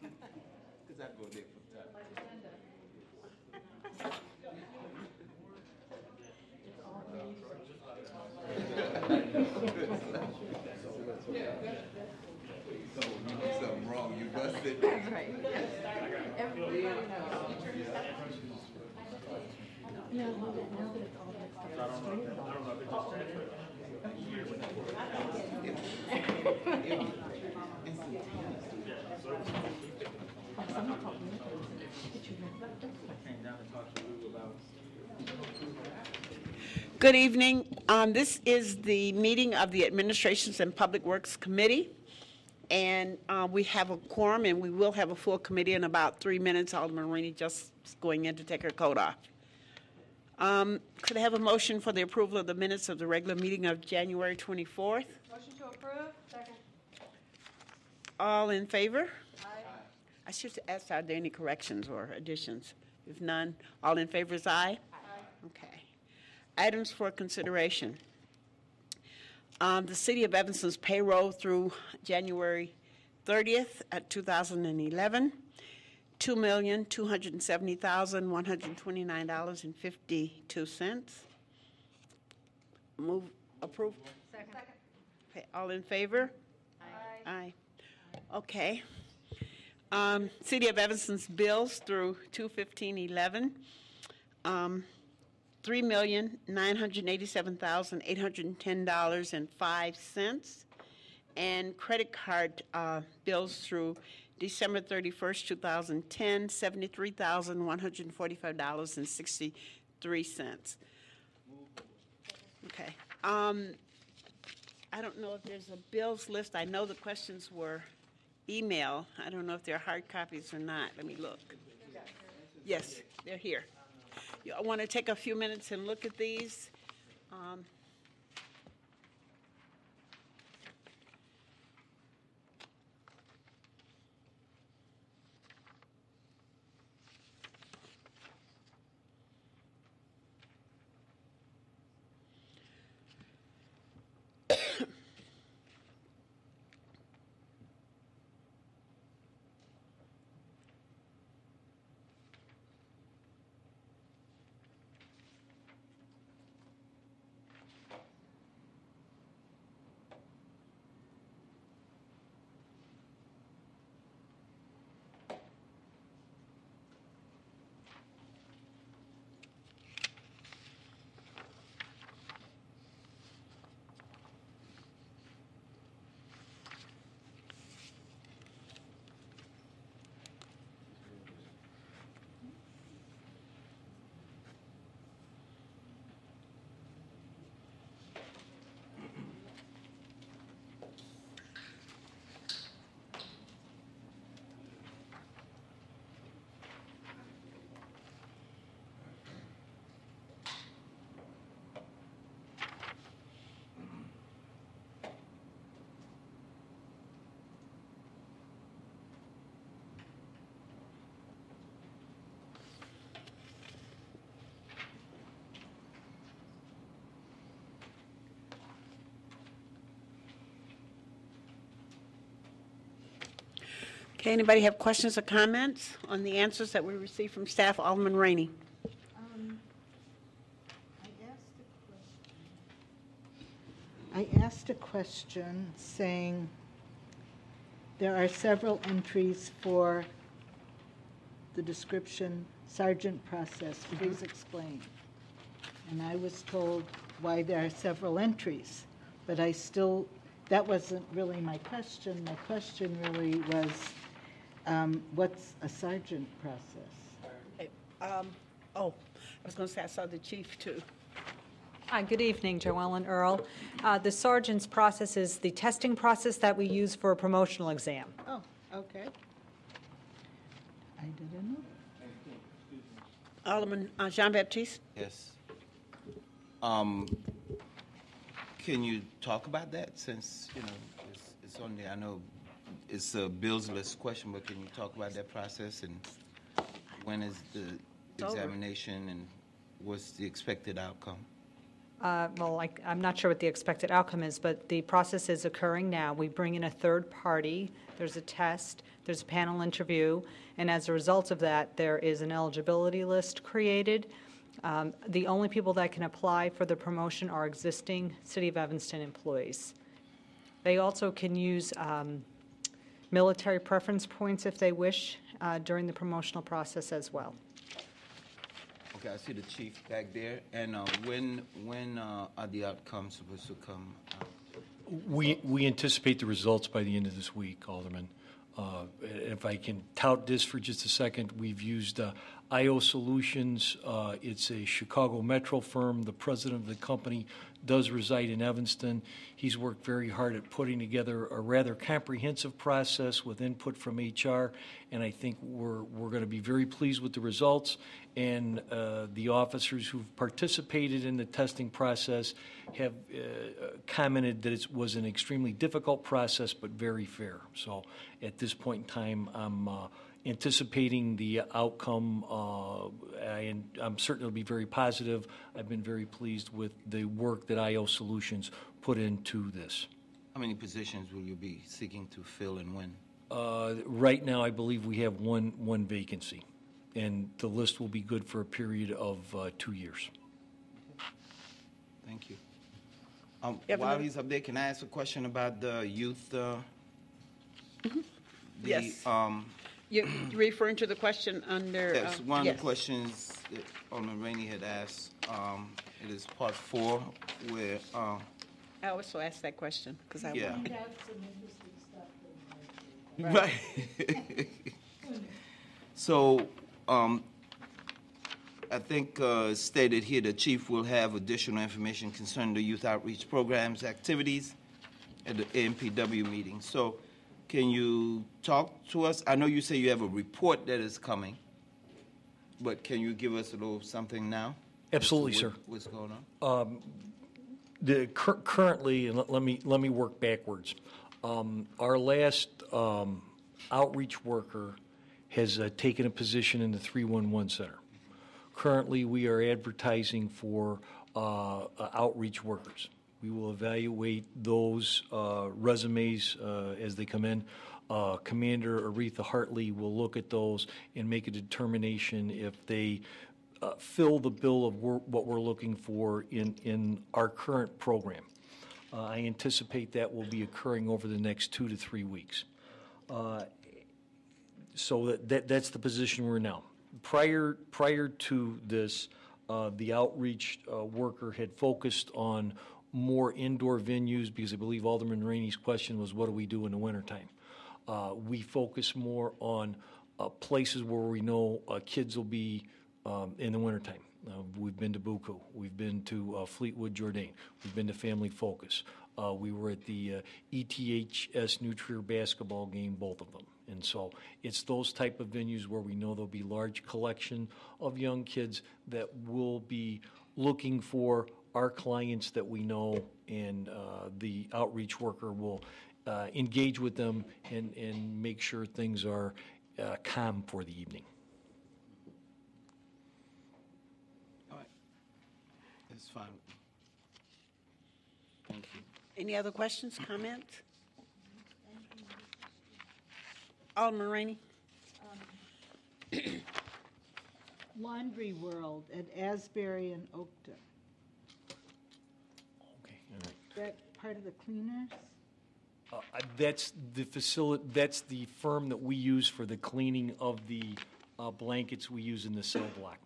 Because I go there for time. So when you do something wrong, you bust it. That's right. Everybody knows. Now that it's all mixed up. I don't know if it's just transferred. Someone told me. Did you remember? Came down and talked to Lou about. Good evening. This is the meeting of the Administrations and Public Works Committee, and we have a quorum, and we will have a full committee in about 3 minutes. Alderman Rainey just going in to take her coat off. Could I have a motion for the approval of the minutes of the regular meeting of January 24th? Motion to approve. Second. All in favor? Aye. I should ask, are there any corrections or additions? If none, all in favor is aye? Aye. Okay. Items for consideration. The City of Evanston's payroll through January 30th at 2011, $2,270,129.52. Move approve. Second. Okay, all in favor? Aye. Aye. Okay. City of Evanston's bills through 2/15/11. $3,987,810.05, and credit card bills through December 31st, 2010, $73,145.63. Okay. I don't know if there's a bills list. I know the questions were email. I don't know if they're hard copies or not. Let me look. Yes, they're here. I want to take a few minutes and look at these. Okay, anybody have questions or comments on the answers that we received from staff? Alderman Rainey. I asked a question saying there are several entries for the description sergeant process. Please explain. And I was told why there are several entries, but that wasn't really my question. My question really was, what's a sergeant process? I was going to say I saw the chief too. Hi, good evening, Joellen Earl. The sergeant's process is the testing process that we use for a promotional exam. Oh, okay. I didn't know. Alderman Jean-Baptiste? Yes. Can you talk about that since, it's on there? I know it's a bills list question, but can you talk about that process and when is the examination and what's the expected outcome? I'm not sure what the expected outcome is, but the process is occurring now. We bring in a third party, there's a test, there's a panel interview, and as a result of that, there is an eligibility list created. The only people that can apply for the promotion are existing City of Evanston employees. They also can use military preference points if they wish during the promotional process as well. Okay, I see the chief back there. And when are the outcomes supposed to come out? We anticipate the results by the end of this week, Alderman. If I can tout this for just a second, we've used IO Solutions. It's a Chicago Metro firm. The president of the company does reside in Evanston. He's worked very hard at putting together a rather comprehensive process with input from HR, and I think we're going to be very pleased with the results. And the officers who've participated in the testing process have commented that it was an extremely difficult process, but very fair. So at this point in time, I'm anticipating the outcome, and I'm certain it'll be very positive. I've been very pleased with the work that IO Solutions put into this. How many positions will you be seeking to fill and when? Right now, I believe we have one vacancy, and the list will be good for a period of 2 years. Thank you. have While another- he's up there, can I ask a question about the youth? Yes. You're referring to the question under... Yes, one of yes. the questions that Alderman Rainey had asked, it is part 4, where, I also asked that question because I... yeah. Find out some interesting stuff that might be. Right. So, I think stated here the chief will have additional information concerning the youth outreach programs activities at the AMPW meeting. So, can you talk to us? I know you say you have a report that is coming, but can you give us a little something now? Absolutely, as to sir. What's going on? Currently, and let me work backwards. Our last outreach worker has taken a position in the 311 center. Currently, we are advertising for outreach workers. We will evaluate those resumes as they come in. Commander Aretha Hartley will look at those and make a determination if they fill the bill of what we're looking for in our current program. I anticipate that will be occurring over the next 2 to 3 weeks. So that's the position we're in now. Prior to this, the outreach worker had focused on more indoor venues because I believe Alderman Rainey's question was, what do we do in the wintertime? We focus more on places where we know kids will be in the wintertime. We've been to Buku. We've been to Fleetwood Jourdain. We've been to Family Focus. We were at the ETHS New Trier basketball game, both of them. And so it's those type of venues where we know there'll be large collection of young kids that will be looking for our clients that we know, and the outreach worker will engage with them and make sure things are calm for the evening. All right. That's fine. Thank you. Any other questions, comments? Alderman Rainey? Laundry World at Asbury and Oakton. Okay, all right. Is that part of the cleaners? That's the facility. That's the firm that we use for the cleaning of the blankets we use in the cell block.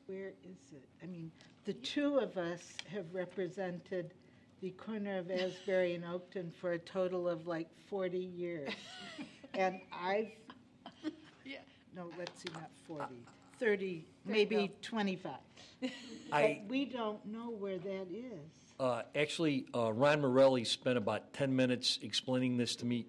Where is it? I mean, the two of us have represented the corner of Asbury and Oakton for a total of like 40 years. And no, let's see, not 40, 30, maybe 25. But we don't know where that is. Actually, Ron Morelli spent about 10 minutes explaining this to me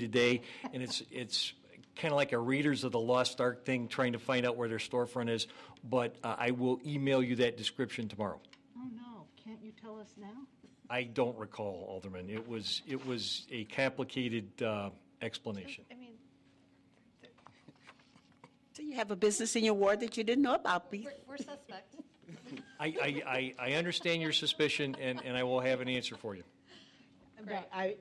today, and it's kind of like a Raiders of the Lost Ark thing, trying to find out where their storefront is. But I will email you that description tomorrow. Oh no! Can't you tell us now? I don't recall, Alderman. It was a complicated explanation. I mean, So you have a business in your ward that you didn't know about, please? we're suspect. I understand your suspicion, and I will have an answer for you. No, I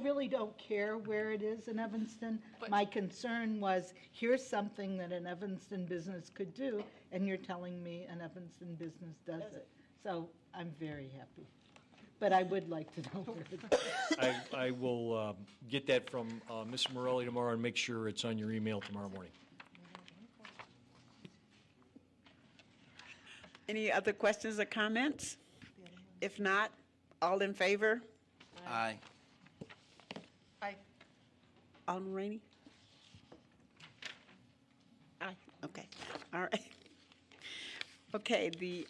really don't care where it is in Evanston. My concern was, here's something that an Evanston business could do, and you're telling me an Evanston business does it. So I'm very happy. But I would like to know where it is. I will get that from Ms. Morelli tomorrow and make sure it's on your email tomorrow morning. Any other questions or comments? If not, all in favor? Aye. Aye. Alderman Rainey? Aye, okay, all right. Okay, the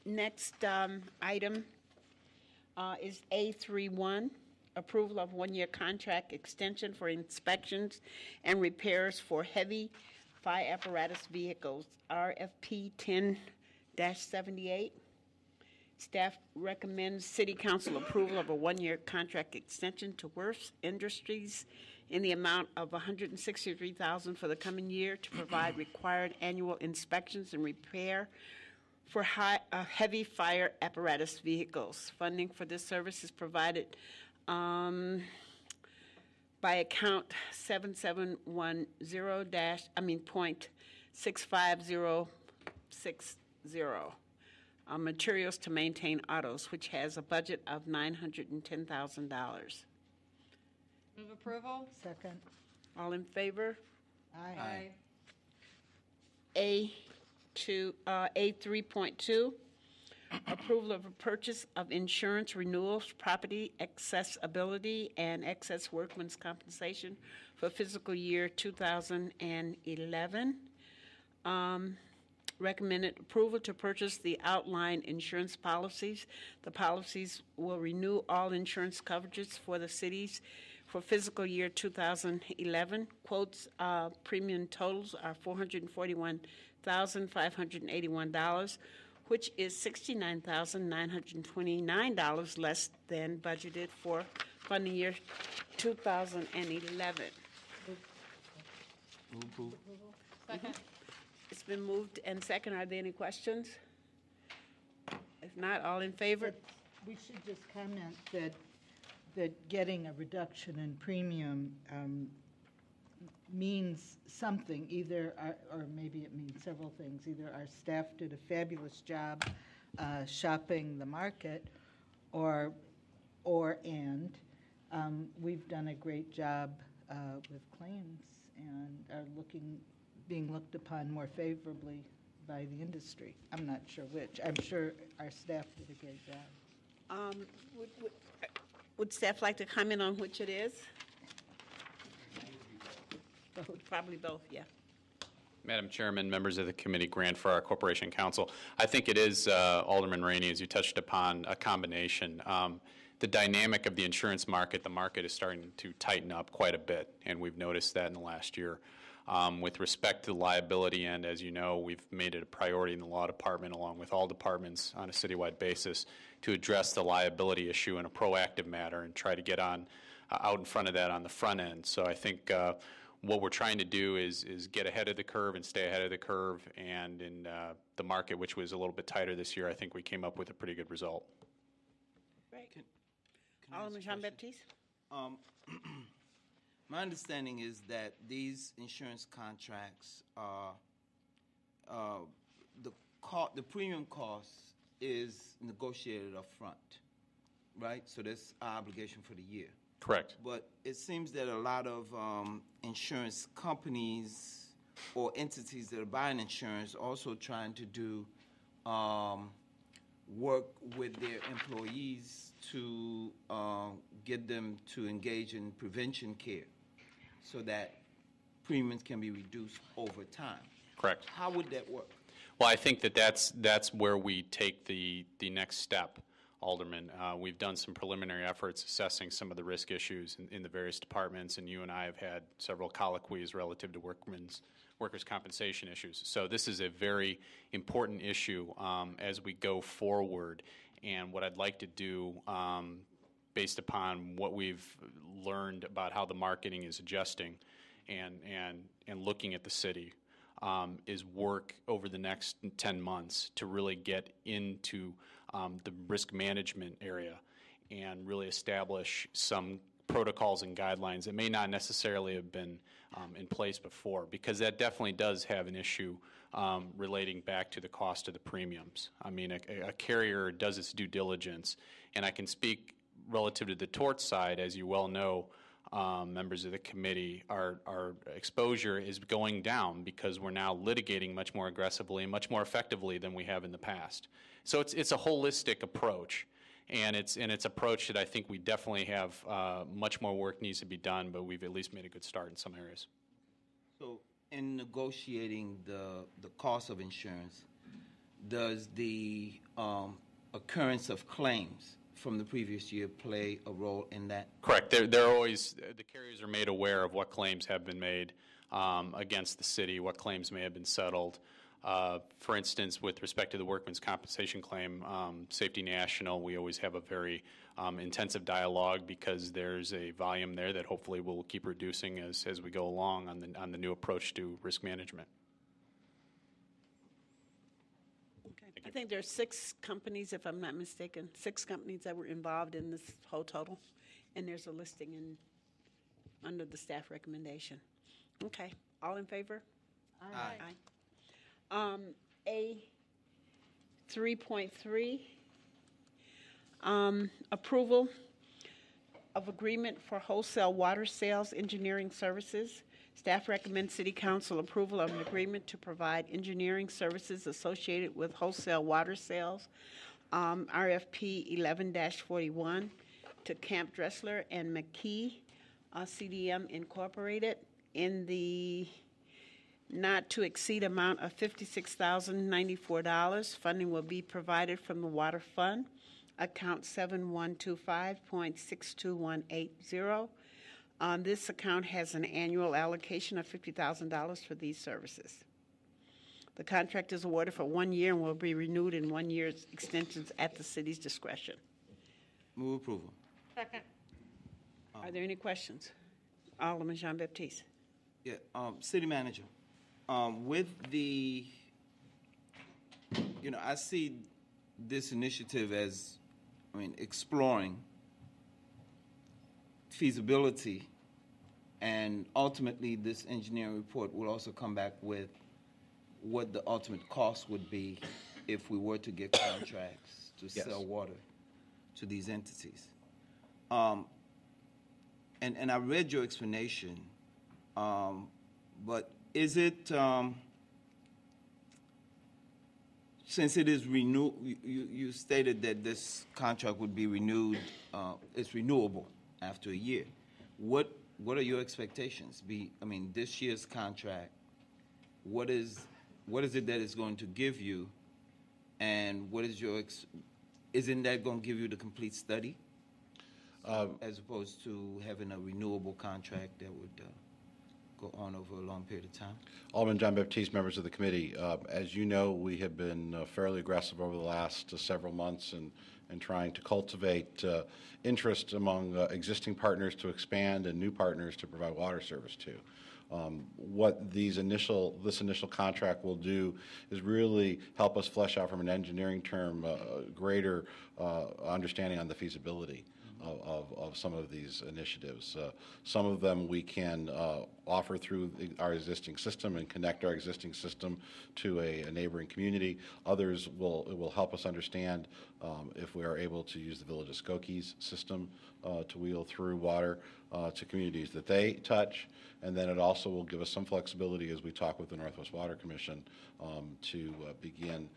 next item is A31, approval of one-year contract extension for inspections and repairs for heavy fire apparatus vehicles, RFP 10-78. Staff recommends City Council approval of a one-year contract extension to Worth Industries in the amount of $163,000 for the coming year to provide required annual inspections and repair for heavy fire apparatus vehicles. Funding for this service is provided by account 7710-.65060. Materials to maintain autos, which has a budget of $910,000. Move approval? Second. All in favor? Aye. A3.2, approval of a purchase of insurance renewals, property accessibility, and excess workman's compensation for fiscal year 2011. Recommended approval to purchase the outline insurance policies. The policies will renew all insurance coverages for the cities for fiscal year 2011. Quotes, premium totals are $441,581, which is $69,929 less than budgeted for funding year 2011. Second? It's been moved and second. Are there any questions? If not, all in favor? We should just comment that getting a reduction in premium means something, or maybe it means several things. Either our staff did a fabulous job shopping the market, we've done a great job with claims and are being looked upon more favorably by the industry. I'm not sure which. I'm sure our staff did a great job. Would staff like to comment on which it is? Probably both, yeah. Madam Chairman, members of the committee, Grant for our Corporation Counsel. I think it is, Alderman Rainey, as you touched upon, a combination. The dynamic of the insurance market, the market is starting to tighten up quite a bit, and we've noticed that in the last year. With respect to the liability end, as you know, we've made it a priority in the law department, along with all departments on a citywide basis, to address the liability issue in a proactive manner and try to get out in front of that on the front end. So I think what we're trying to do is get ahead of the curve and stay ahead of the curve. And in the market, which was a little bit tighter this year, I think we came up with a pretty good result. Right. Can I ask Alderman a Jean-Baptiste? My understanding is that these insurance contracts are, the premium cost is negotiated up front, right? So that's our obligation for the year. Correct. But it seems that a lot of insurance companies or entities that are buying insurance also trying to do work with their employees to get them to engage in prevention care so that premiums can be reduced over time. Correct. How would that work? Well, I think that's where we take the next step, Alderman. We've done some preliminary efforts assessing some of the risk issues in the various departments, and you and I have had several colloquies relative to workers' compensation issues. So this is a very important issue as we go forward. And what I'd like to do, based upon what we've learned about how the marketing is adjusting and looking at the city, is work over the next 10 months to really get into the risk management area and really establish some protocols and guidelines that may not necessarily have been in place before, because that definitely does have an issue relating back to the cost of the premiums. I mean, a carrier does its due diligence, and I can speak relative to the tort side, as you well know, members of the committee, our exposure is going down because we're now litigating much more aggressively and much more effectively than we have in the past. So it's a holistic approach, and it's approach that I think we definitely have much more work needs to be done, but we've at least made a good start in some areas. So in negotiating the cost of insurance, does the occurrence of claims from the previous year play a role in that? Correct. They're always, the carriers are made aware of what claims have been made against the city, what claims may have been settled. For instance, with respect to the workman's compensation claim, Safety National, we always have a very intensive dialogue because there's a volume there that hopefully we'll keep reducing as we go along on the new approach to risk management. I think there are 6 companies, if I'm not mistaken, 6 companies that were involved in this whole total, and there's a listing under the staff recommendation. Okay, all in favor? Aye. A 3.3, approval of agreement for wholesale water sales engineering services. Staff recommends City Council approval of an agreement to provide engineering services associated with wholesale water sales, RFP 11-41, to Camp Dressler and McKee, CDM Incorporated, in the not to exceed amount of $56,094. Funding will be provided from the Water Fund, account 7125.62180. This account has an annual allocation of $50,000 for these services. The contract is awarded for 1 year and will be renewed in 1 year's extensions at the city's discretion. Move approval. Second. Are there any questions? Alderman Jean-Baptiste. Yeah, City Manager, with the, I see this initiative as, exploring feasibility, and ultimately this engineering report will also come back with what the ultimate cost would be if we were to get contracts to sell water to these entities. And I read your explanation, but is it, since it is you stated that this contract would be renewed, it's renewable after a year. What are your expectations? This year's contract, what is it that it's going to give you, and what is isn't that going to give you the complete study, as opposed to having a renewable contract that would go on over a long period of time? Alderman Jean-Baptiste, members of the committee, as you know, we have been fairly aggressive over the last several months and trying to cultivate interest among existing partners to expand and new partners to provide water service to. What this initial contract will do is really help us flesh out from an engineering term greater understanding on the feasibility of some of these initiatives. Some of them we can offer through our existing system and connect our existing system to a neighboring community. Others will help us understand if we are able to use the Village of Skokie's system to wheel through water to communities that they touch. And then it also will give us some flexibility as we talk with the Northwest Water Commission to begin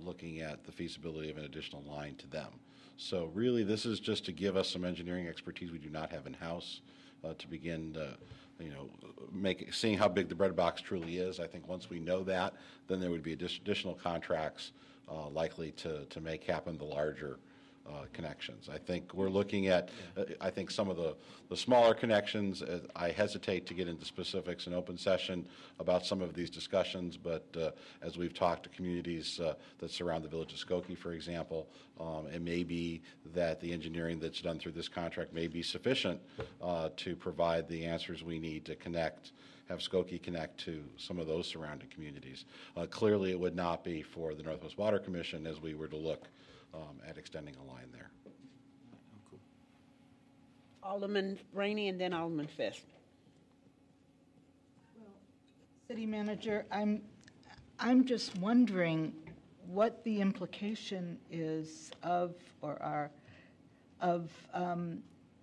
looking at the feasibility of an additional line to them. So really, this is just to give us some engineering expertise we do not have in-house to begin, seeing how big the breadbox truly is. I think once we know that, then there would be additional contracts likely to make happen the larger connections. I think we're looking at, I think some of the smaller connections, I hesitate to get into specifics in open session about some of these discussions, but as we've talked to communities that surround the village of Skokie, for example, it may be that the engineering that's done through this contract may be sufficient to provide the answers we need to have Skokie connect to some of those surrounding communities. Clearly, it would not be for the Northwest Water Commission as we were to look at extending a line there. Alderman Rainey and then Alderman Fisk. City Manager, I'm just wondering what the implication is of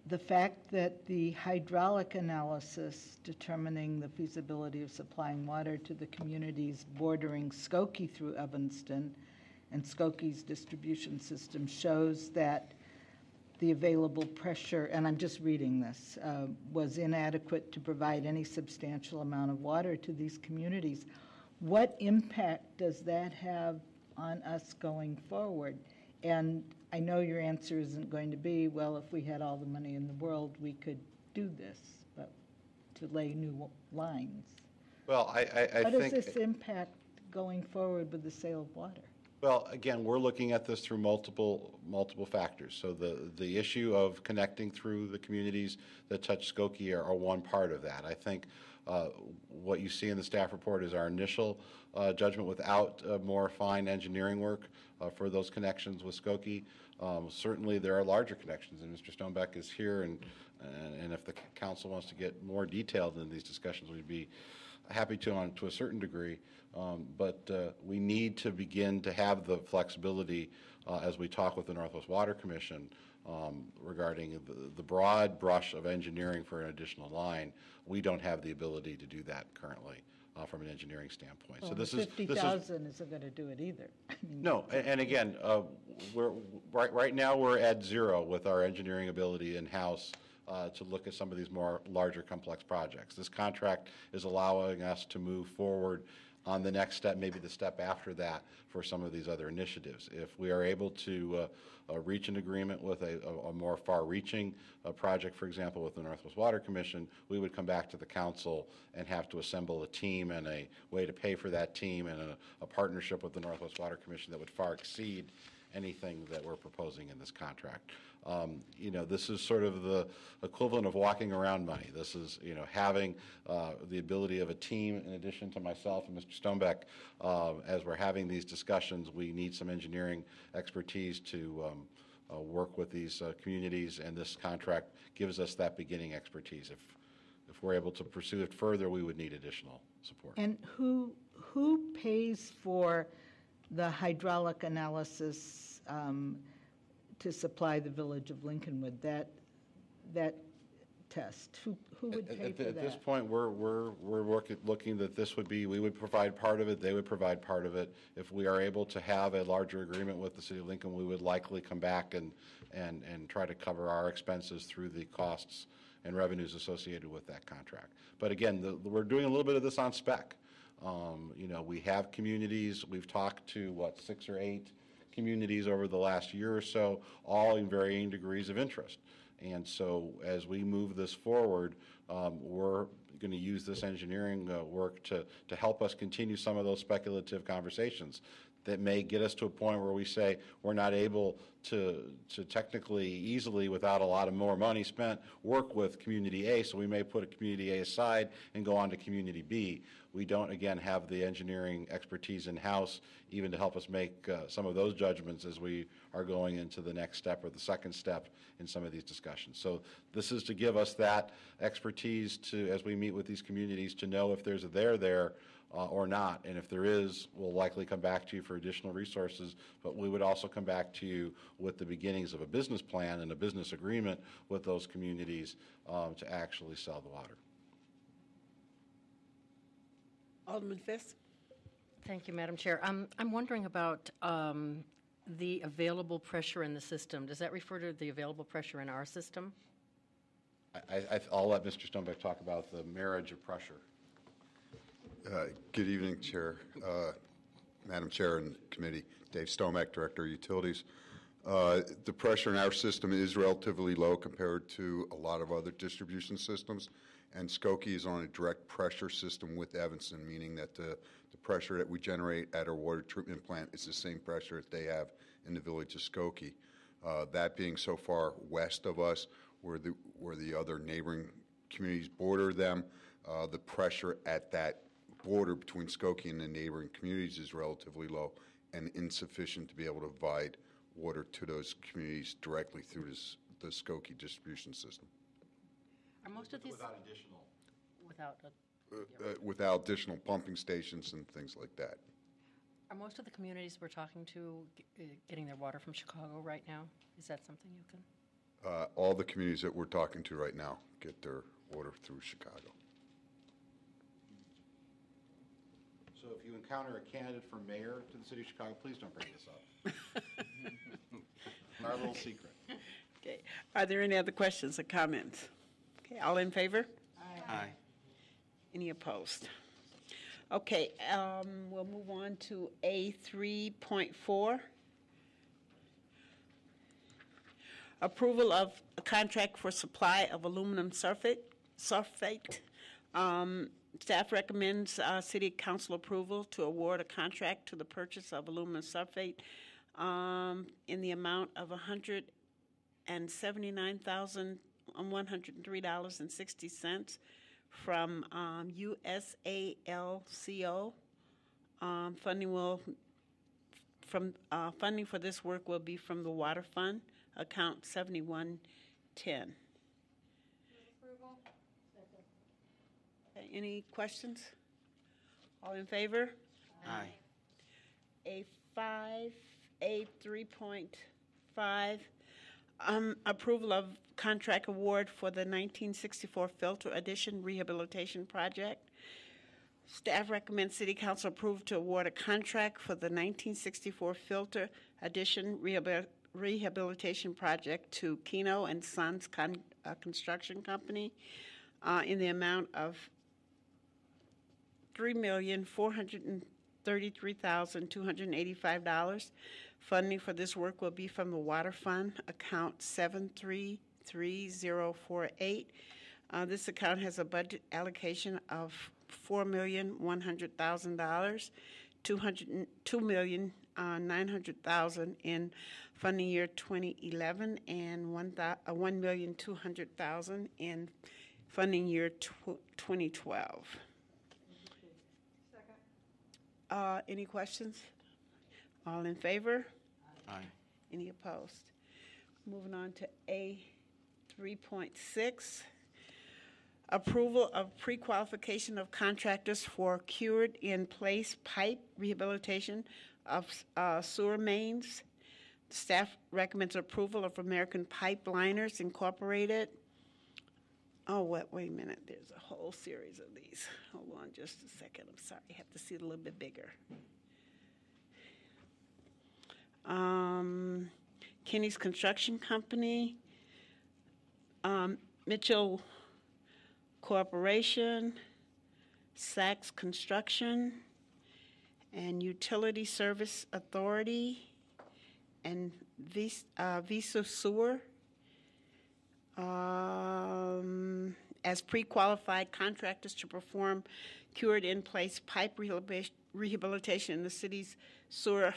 the fact that the hydraulic analysis determining the feasibility of supplying water to the communities bordering Skokie through Evanston and Skokie's distribution system shows that the available pressure, and I'm just reading this, was inadequate to provide any substantial amount of water to these communities. What impact does that have on us going forward? And I know your answer isn't going to be, well, if we had all the money in the world, we could do this, but to lay new lines. Well, I How think... does this impact going forward with the sale of water? Well, again, we're looking at this through multiple factors. So the issue of connecting through the communities that touch Skokie are one part of that. I think what you see in the staff report is our initial judgment without more fine engineering work for those connections with Skokie. Certainly, there are larger connections, and Mr. Stonebeck is here, and if the council wants to get more detailed in these discussions, we'd be happy to a certain degree. But we need to begin to have the flexibility as we talk with the Northwest Water Commission regarding the broad brush of engineering for an additional line. We don't have the ability to do that currently from an engineering standpoint. Well, so this 50,000 isn't going to do it either. No, and again, right now we're at zero with our engineering ability in-house to look at some of these more larger complex projects. This contract is allowing us to move forward on the next step, maybe the step after that, for some of these other initiatives. If we are able to reach an agreement with a more far-reaching project, for example, with the Northwest Water Commission, we would come back to the council and have to assemble a team and a way to pay for that team and a partnership with the Northwest Water Commission that would far exceed anything that we're proposing in this contract. This is sort of the equivalent of walking around money. This is, having the ability of a team in addition to myself and Mr. Stonebeck. As we're having these discussions, we need some engineering expertise to work with these communities, and this contract gives us that beginning expertise. If we're able to pursue it further, we would need additional support. And who pays for the hydraulic analysis to supply the village of Lincolnwood, that test? Who would pay for that? At this point, we're looking that we would provide part of it, they would provide part of it. If we are able to have a larger agreement with the city of Lincoln, we would likely come back and try to cover our expenses through the costs and revenues associated with that contract. But again, we're doing a little bit of this on spec. We have communities, we've talked to, 6 or 8 communities over the last year or so, all in varying degrees of interest. And so as we move this forward, we're going to use this engineering work to help us continue some of those speculative conversations that may get us to a point where we say we're not able to technically easily, without a lot of more money spent, work with Community A, so we may put a Community A aside and go on to Community B. We don't, again, have the engineering expertise in-house even to help us make some of those judgments as we are going into the next step or the second step in some of these discussions. So this is to give us that expertise to, as we meet with these communities, to know if there's a there or not. And if there is, we'll likely come back to you for additional resources, but we would also come back to you with the beginnings of a business plan and a business agreement with those communities to actually sell the water. Alderman Fisk? Thank you, Madam Chair. I'm wondering about the available pressure in the system. Does that refer to the available pressure in our system? I'll let Mr. Stonebeck talk about the marriage of pressure. Good evening, Chair, Madam Chair and Committee. Dave Stonebeck, Director of Utilities. The pressure in our system is relatively low compared to a lot of other distribution systems, and Skokie is on a direct pressure system with Evanston, meaning that the pressure that we generate at our water treatment plant is the same pressure that they have in the village of Skokie. That being so far west of us, where the other neighboring communities border them, the pressure at that border between Skokie and the neighboring communities is relatively low and insufficient to be able to provide water to those communities directly through the Skokie distribution system. Are most of these Without additional. Without additional pumping stations and things like that. Are most of the communities we're talking to getting their water from Chicago right now? Is that something you can? All the communities that we're talking to right now get their water through Chicago. So if you encounter a candidate for mayor to the city of Chicago, please don't bring this up. Our little secret. Okay. Are there any other questions or comments? Okay, all in favor? Aye. Any opposed? Okay, we'll move on to A 3.4. Approval of a contract for supply of aluminum sulfate. Staff recommends City Council approval to award a contract to the purchase of aluminum sulfate in the amount of $179,103.60 from USALCO. Funding for this work will be from the Water Fund, account 7110. Approval. Okay, any questions? All in favor? Aye. A 3.5, approval of contract award for the 1964 filter addition rehabilitation project. Staff recommends City Council approve to award a contract for the 1964 filter addition rehabilitation project to Keno and Sons Construction Company in the amount of $3,433,285. Funding for this work will be from the Water Fund, account 733048. This account has a budget allocation of $4,100,000, $2,900,000 in funding year 2011, and $1,200,000 in funding year 2012. Any questions? All in favor? Aye. Any opposed? Moving on to A 3.6. Approval of pre-qualification of contractors for cured-in-place pipe rehabilitation of sewer mains. Staff recommends approval of American Pipeliners Incorporated. Oh, wait a minute. There's a whole series of these. Hold on just a second. I'm sorry. I have to see it a little bit bigger. Kenny's Construction Company, Mitchell Corporation, Sachs Construction, and Utility Service Authority, and Visa Sewer as pre-qualified contractors to perform cured-in-place pipe rehabilitation in the city's sewer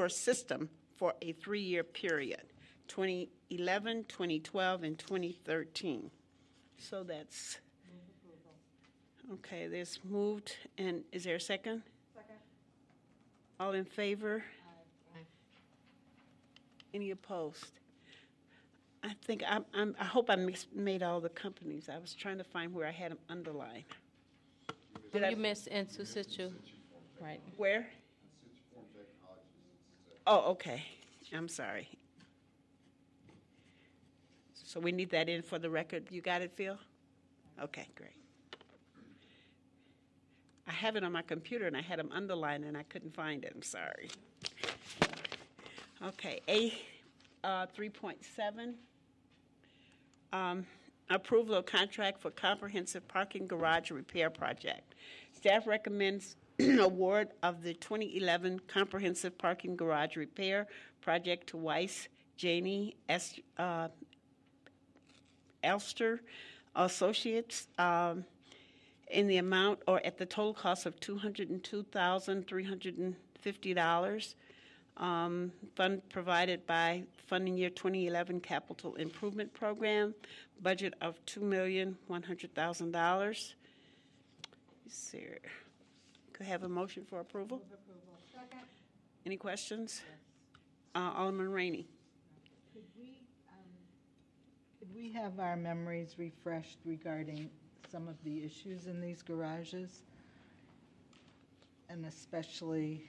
system for a 3-year period, 2011, 2012, and 2013. So that's, okay, this moved, and is there a second? Second. All in favor? Any opposed? I think I hope I made all the companies. I was trying to find where I had them underlined. You missed in Situ, right? Where? Oh, okay. I'm sorry. So we need that in for the record. You got it, Phil? Okay, great. I have it on my computer, and I had them underlined, and I couldn't find it. I'm sorry. Okay, A 3.7. Approval of contract for comprehensive parking garage repair project. Staff recommends award of the 2011 Comprehensive Parking Garage Repair Project to Weiss, Janey, Elster Associates in the amount or at the total cost of $202,350. Fund provided by funding year 2011 Capital Improvement Program, budget of $2,100,000. Could I have a motion for approval? Any questions? Alderman Rainey. Could we have our memories refreshed regarding some of the issues in these garages? And especially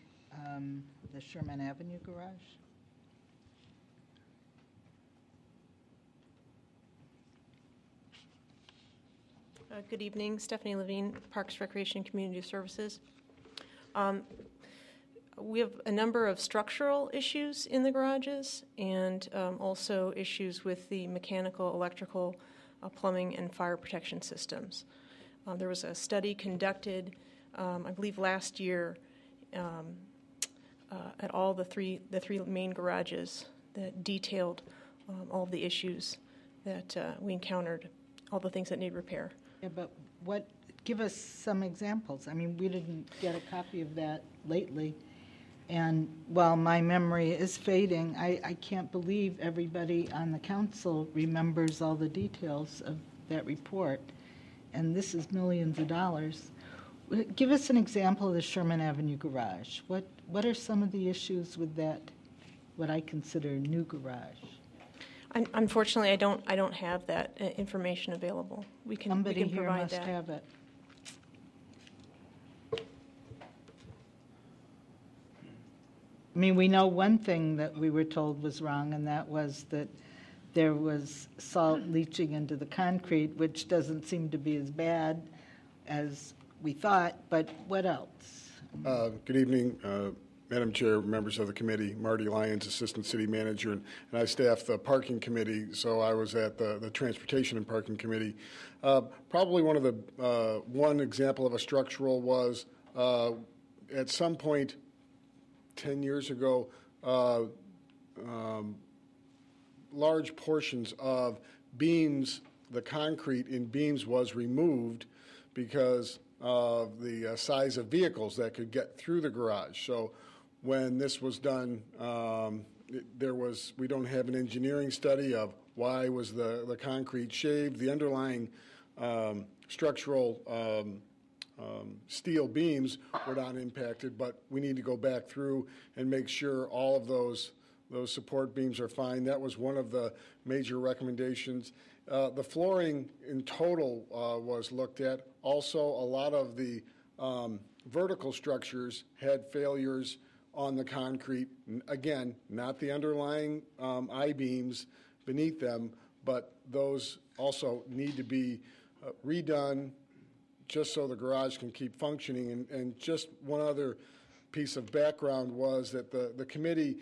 the Sherman Avenue garage? Good evening, Stephanie Levine, Parks, Recreation, and Community Services. We have a number of structural issues in the garages and also issues with the mechanical, electrical, plumbing, and fire protection systems. There was a study conducted, I believe last year, at all the three main garages that detailed all of the issues that we encountered, all the things that need repair. Yeah, but give us some examples. I mean, we didn't get a copy of that lately. And while my memory is fading, I can't believe everybody on the council remembers all the details of that report. And this is millions of dollars. Give us an example of the Sherman Avenue garage. What are some of the issues with that, what I consider new garage? Unfortunately, I don't have that information available. We can Somebody here provide must that. have it. I mean, we know one thing that we were told was wrong, and that was that there was salt leaching into the concrete, which doesn't seem to be as bad as we thought, but what else? Good evening, Madam Chair, members of the committee. Marty Lyons, Assistant City Manager, and I staff the Parking Committee, so I was at the Transportation and Parking Committee. Probably one example of a structural was at some point 10 years ago, large portions of beams, the concrete in beams was removed because of the size of vehicles that could get through the garage. So when this was done, we don't have an engineering study of why was the concrete shaved. The underlying structural steel beams were not impacted, but we need to go back through and make sure all of those support beams are fine. That was one of the major recommendations. The flooring in total was looked at. Also, a lot of the vertical structures had failures on the concrete. Again, not the underlying I-beams beneath them, but those also need to be redone just so the garage can keep functioning. And just one other piece of background was that the committee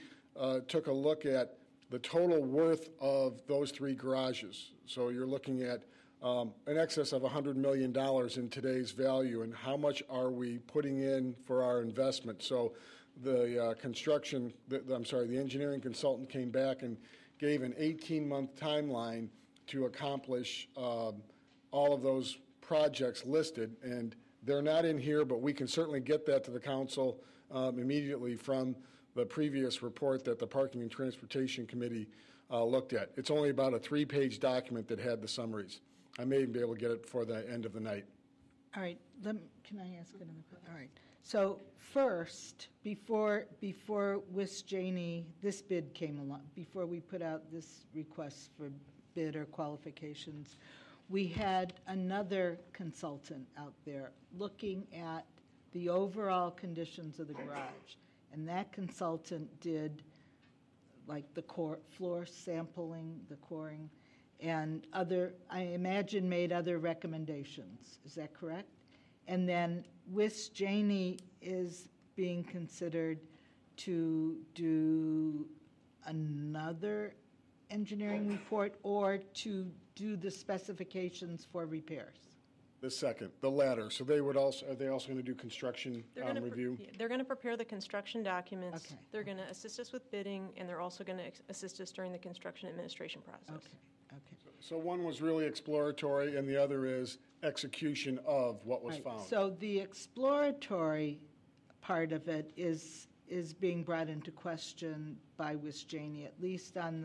took a look at the total worth of those three garages. So you're looking at in excess of $100 million in today's value, and how much are we putting in for our investment? So the the engineering consultant came back and gave an 18-month timeline to accomplish all of those projects listed, and they're not in here, but we can certainly get that to the council immediately from the previous report that the Parking and Transportation Committee looked at. It's only about a 3-page document that had the summaries. I may even be able to get it before the end of the night. All right, can I ask another question? All right. So first, before Wiss Janey, this bid came along, before we put out this request for bid or qualifications, we had another consultant out there looking at the overall conditions of the garage. And that consultant did like the floor sampling, the coring, and I imagine made other recommendations. Is that correct? And then Wiss Janey is being considered to do another engineering report or to do the specifications for repairs. The second, the latter. So they would also, are they also going to do construction review? They're going to prepare the construction documents. Okay. They're going to assist us with bidding, and they're also going to assist us during the construction administration process. Okay, okay. So one was really exploratory, and the other is execution of what was Right. found. So the exploratory part of it is being brought into question by Wisjani, at least on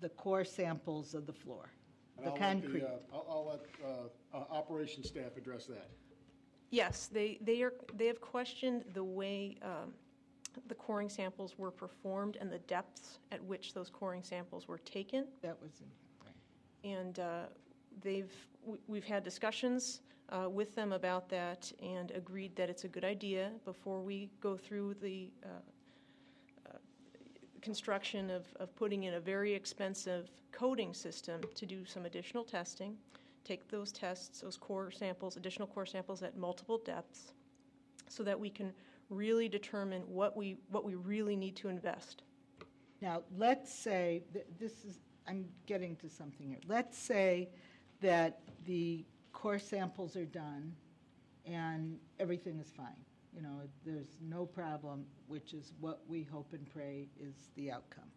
the core samples of the floor, And the I'll let concrete. I'll let operations staff address that. Yes, they have questioned the way the coring samples were performed and the depths at which those coring samples were taken. That was in, right. And we've had discussions with them about that and agreed that it's a good idea before we go through the construction of putting in a very expensive coding system to do some additional testing, take those tests, those core samples, additional core samples at multiple depths, so that we can really determine what we really need to invest. Now, let's say, I'm getting to something here. Let's say that the core samples are done and everything is fine. You know, there's no problem, which is what we hope and pray is the outcome.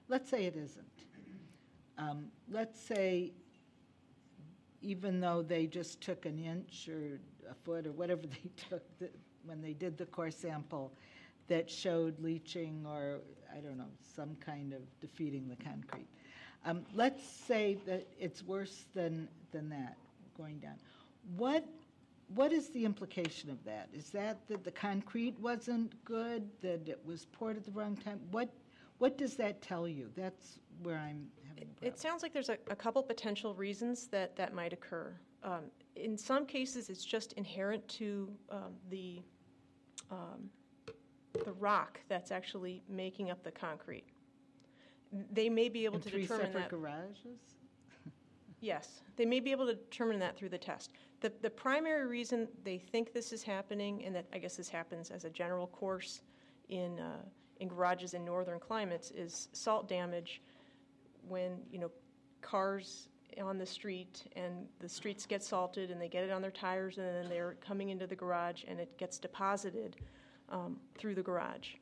Let's say it isn't. Let's say even though they just took an inch or a foot or whatever they took when they did the core sample that showed leaching or, I don't know, some kind of defeating the concrete. Let's say that it's worse than that, going down. What is the implication of that? Is that the concrete wasn't good, that it was poured at the wrong time? What does that tell you? That's where I'm having a problem. It sounds like there's a couple potential reasons that might occur. In some cases, it's just inherent to the rock that's actually making up the concrete. They may be able to determine that. 3 separate garages? Yes, they may be able to determine that through the test. The primary reason they think this is happening, and that I guess this happens as a general course in garages in northern climates, is salt damage. When cars on the street and the streets get salted and they get it on their tires and then they're coming into the garage and it gets deposited through the garage,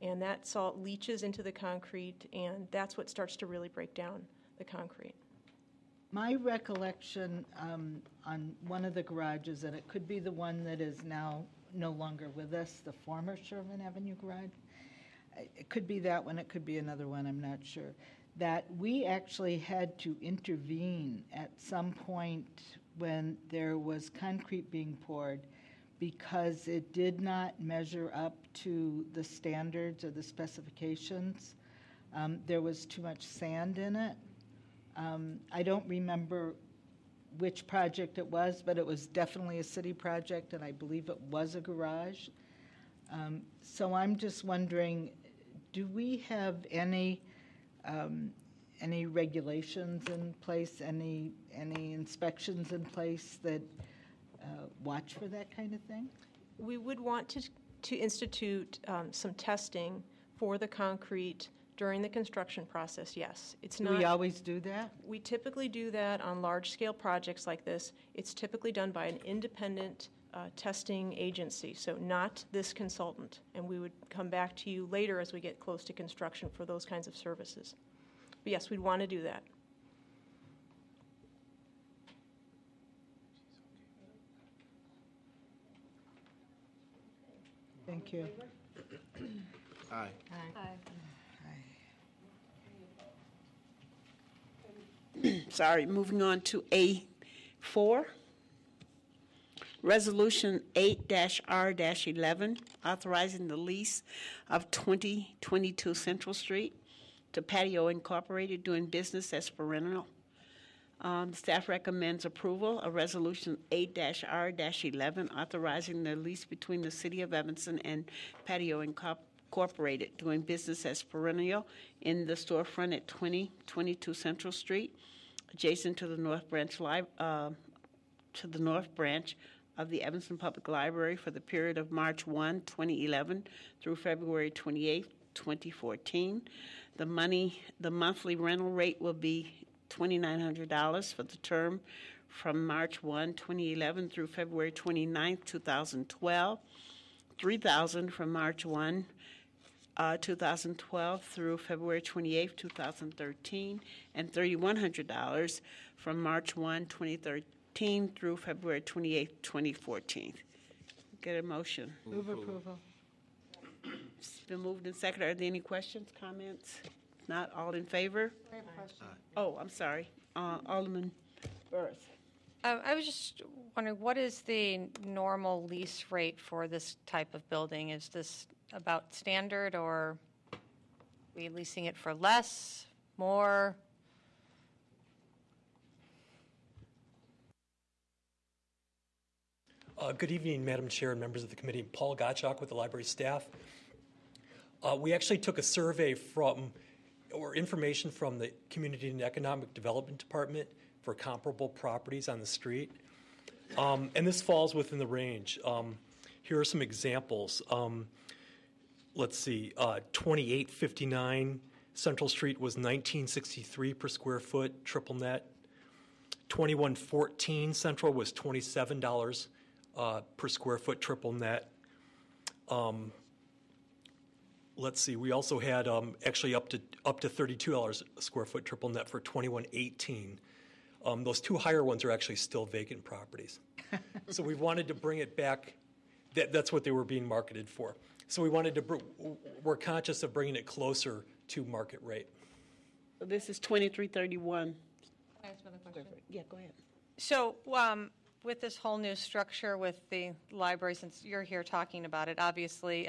and that salt leaches into the concrete, and that's what starts to really break down the concrete. My recollection on one of the garages, and it could be the one that is now no longer with us, the former Sherman Avenue garage. It could be that one, it could be another one, I'm not sure. That we actually had to intervene at some point when there was concrete being poured because it did not measure up to the standards or the specifications. There was too much sand in it. I don't remember which project it was, but it was definitely a city project, and I believe it was a garage. So I'm just wondering, do we have any regulations in place, any inspections in place that watch for that kind of thing? We would want to institute some testing for the concrete during the construction process, yes. It's not. Do we always do that? We typically do that on large-scale projects like this. It's typically done by an independent testing agency, so not this consultant. And we would come back to you later as we get close to construction for those kinds of services. But yes, we'd want to do that. Thank you. Aye. Sorry, moving on to A4. Resolution 8-R-11, authorizing the lease of 2022 Central Street to Patio Incorporated, doing business as Perennial. Staff recommends approval of Resolution 8-R-11, authorizing the lease between the City of Evanston and Patio Incorporated, doing business as Perennial, in the storefront at 2022 Central Street, adjacent to the North Branch of the Evanston Public Library for the period of March 1, 2011 through February 28, 2014. The monthly rental rate will be $2,900 for the term from March 1, 2011 through February 29, 2012, $3,000 from March 1, 2012 through February 28, 2013, and $3,100 from March 1, 2013 through February 28, 2014. Get a motion. Move approval. It's been moved and seconded. Are there any questions, comments? Not all in favor? I have a question. Oh, I'm sorry. Alderman Burris. I was just wondering, what is the normal lease rate for this type of building? Is this about standard, or are we leasing it for less, more? Good evening, Madam Chair and members of the committee. Paul Gottschalk with the library staff. We actually took a survey or information from the Community and Economic Development Department for comparable properties on the street. And this falls within the range. Here are some examples. Let's see, 2859 Central Street was $19.63 per square foot, triple net. 2114 Central was $27 per square foot, triple net. Let's see, we also had actually up to $32 a square foot, triple net for 2118. Those two higher ones are actually still vacant properties. So we wanted to bring it back. That's what they were being marketed for. So we wanted to, we're conscious of bringing it closer to market rate. So this is 2331. Can I ask another question? Yeah, go ahead. So with this whole new structure with the library, since you're here talking about it, obviously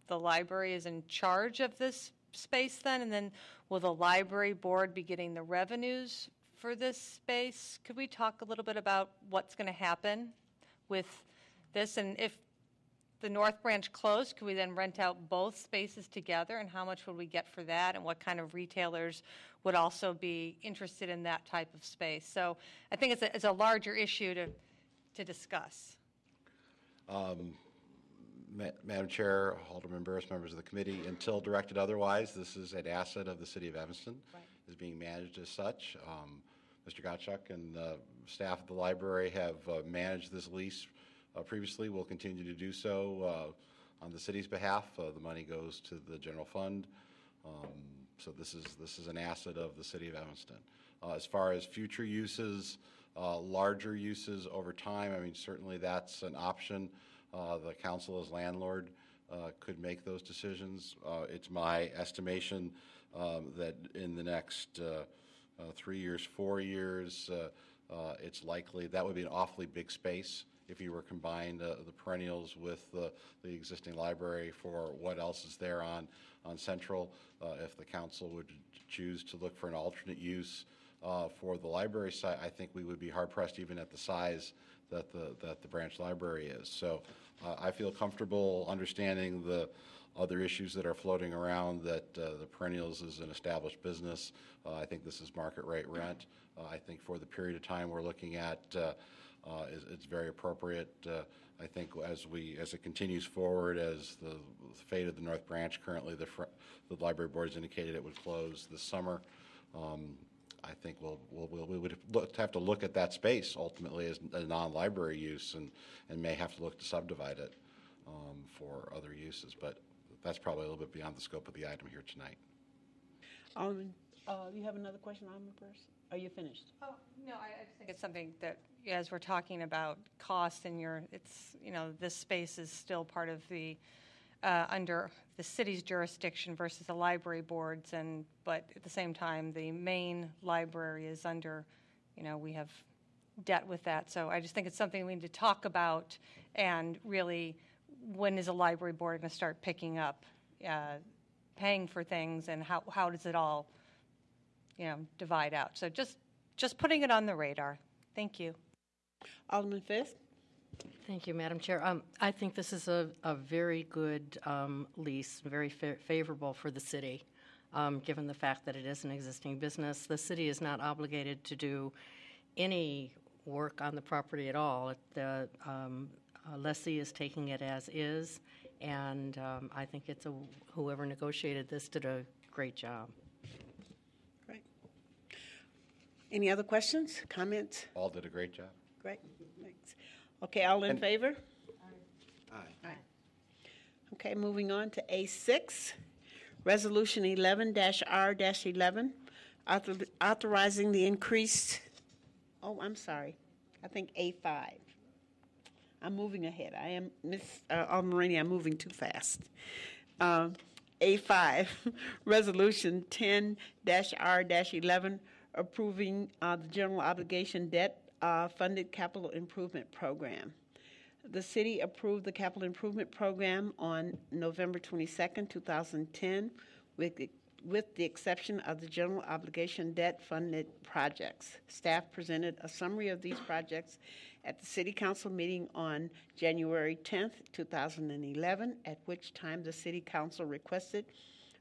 the library is in charge of this space then, and then will the library board be getting the revenues for this space? Could we talk a little bit about what's going to happen with this? And if the North Branch closed, could we then rent out both spaces together, and how much would we get for that, and what kind of retailers would also be interested in that type of space? So I think it's a larger issue to discuss. Madam Chair, Alderman Burris, members of the committee, until directed otherwise, this is an asset of the city of Evanston. Right. Is being managed as such. Mr. Gottschalk and staff at the library have managed this lease previously. Will continue to do so on the city's behalf. The money goes to the general fund. So this is an asset of the city of Evanston. As far as future uses, larger uses over time, I mean, certainly that's an option. The council as landlord could make those decisions. It's my estimation that in the next 3 years, 4 years, it's likely that would be an awfully big space if you were combined the perennials with the existing library for what else is there on Central. If the council would choose to look for an alternate use for the library site, I think we would be hard pressed even at the size that the branch library is. So I feel comfortable understanding the other issues that are floating around, that the perennials is an established business. I think this is market rate rent. I think for the period of time we're looking at, it's very appropriate. I think as it continues forward, as the fate of the North Branch currently, the library board has indicated it would close this summer. I think we would have to look at that space ultimately as a non-library use, and may have to look to subdivide it for other uses. But that's probably a little bit beyond the scope of the item here tonight. Alderman, you have another question, Alderman Burris? Are you finished? Oh, no, I just think it's something that, as we're talking about cost, and this space is still part of the, under the city's jurisdiction versus the library boards, but at the same time, the main library is under, we have debt with that. So I just think it's something we need to talk about, and really, when is a library board going to start picking up, paying for things, and how does it all, divide out? So just putting it on the radar. Thank you. Alderman Fisk? Thank you, Madam Chair. I think this is a very good lease, very favorable for the city, given the fact that it is an existing business. The city is not obligated to do any work on the property at all. The lessee is taking it as is, and I think whoever negotiated this did a great job. Right. Any other questions, comments? All did a great job. Great, thanks. Okay, all in favor? Aye. Okay, moving on to A6, Resolution 11-R-11, authorizing the increased, oh, I'm sorry, I think A5. I'm moving ahead. I am, Ms. Almarini, I'm moving too fast. A5, Resolution 10-R-11, approving the general obligation debt funded capital improvement program. The city approved the capital improvement program on November 22nd, 2010, with the exception of the general obligation debt funded projects. Staff presented a summary of these projects at the City Council meeting on January 10th, 2011, at which time the City Council requested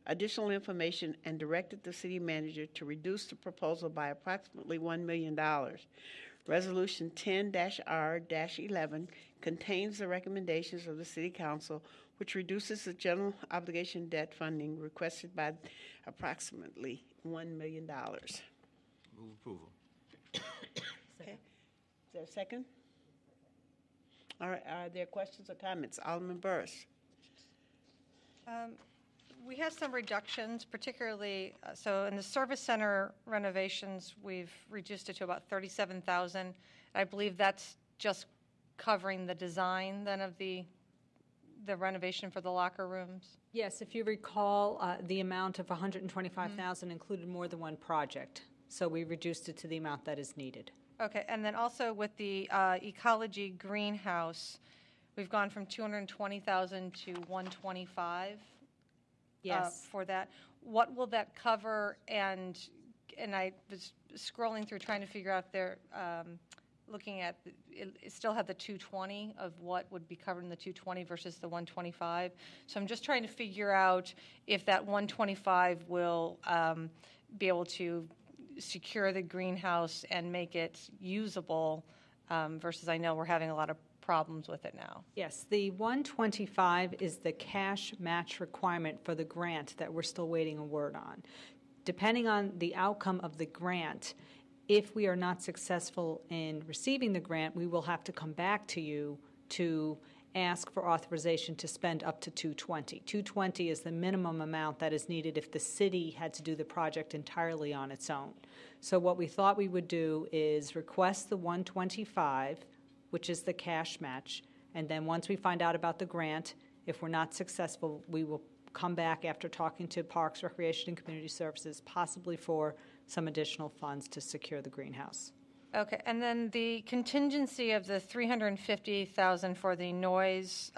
additional information and directed the city manager to reduce the proposal by approximately $1 million. Resolution 10-R-11 contains the recommendations of the City Council, which reduces the general obligation debt funding requested by approximately $1 million. Move approval. Okay. Is there a second? All right, are there questions or comments? Alderman Burris. We have some reductions, particularly, so in the service center renovations, we've reduced it to about $37,000. I believe that's just covering the design then of the renovation for the locker rooms. Yes, if you recall, the amount of $125,000 included more than one project, so we reduced it to the amount that is needed. Okay, and then also with the ecology greenhouse, we've gone from $220,000 to $125,000. Yes. For that. What will that cover? And I was scrolling through trying to figure out there, looking at, it still had the 220 of what would be covered in the 220 versus the 125. So I'm just trying to figure out if that 125 will be able to secure the greenhouse and make it usable versus I know we're having a lot of problems with it now. Yes, the 125 is the cash match requirement for the grant that we're still waiting a word on. Depending on the outcome of the grant, if we are not successful in receiving the grant, we will have to come back to you to ask for authorization to spend up to $220. $220 is the minimum amount that is needed if the city had to do the project entirely on its own. So what we thought we would do is request the 125, which is the cash match, and then once we find out about the grant, if we're not successful, we will come back after talking to Parks, Recreation, and Community Services, possibly for some additional funds to secure the greenhouse. Okay, and then the contingency of the $350,000 for the noise